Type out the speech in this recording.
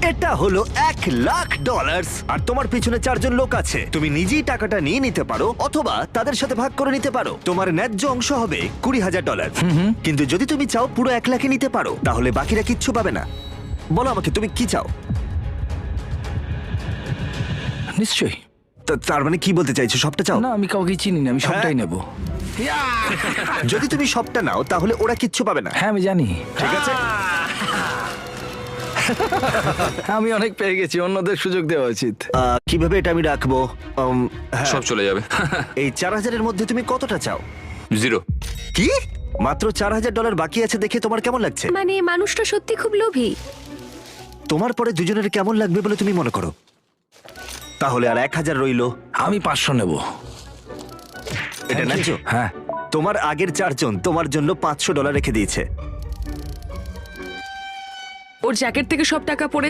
এটা হলো $1,00,000 আর তোমার পিছনে 4 জন লোক আছে। তুমি নিজেই টাকাটা নিয়ে নিতে পারো অথবা তাদের সাথে ভাগ করে নিতে পারো। তোমার ন্যায্য অংশ হবে $20,000। কিন্তু যদি তুমি চাও পুরো 1 লাখে নিতে পারো, তাহলে বাকিরা কিচ্ছু পাবে না। বলো আমাকে তুমি কি চাও? নিশ্চয়ই। তার মানে কি বলতে চাইছো, সবটা চাও? না, আমি কাউকে চিনি না, আমি সবটাই নেব। যদি তুমি সবটা নাও তাহলে ওরা কিচ্ছু পাবে না। হ্যাঁ, আমি জানি। ঠিক আছে, আমি অনেক পেয়ে গেছি, অন্যদের সুযোগ দেওয়া উচিত। কিভাবে এটা আমি রাখবো? হ্যাঁ, সব চলে যাবে। এই 4,000-এর মধ্যে তুমি কতটা চাও? 0। কি? মাত্র $4,000 বাকি আছে দেখে তোমার কেমন লাগছে? মানে মানুষটা সত্যি খুব লোভী। তোমার পরে দুজনের কেমন লাগবে বলে তুমি মনে করো? তাহলে আর 1,000 রইলো। আমি 500 নেব। এটা Thank you. ন্যায্য? হ্যাঁ। তোমার আগের 4 জন তোমার জন্য $500 রেখে দিয়েছে। ওর জ্যাকেট থেকে সব টাকা পড়ে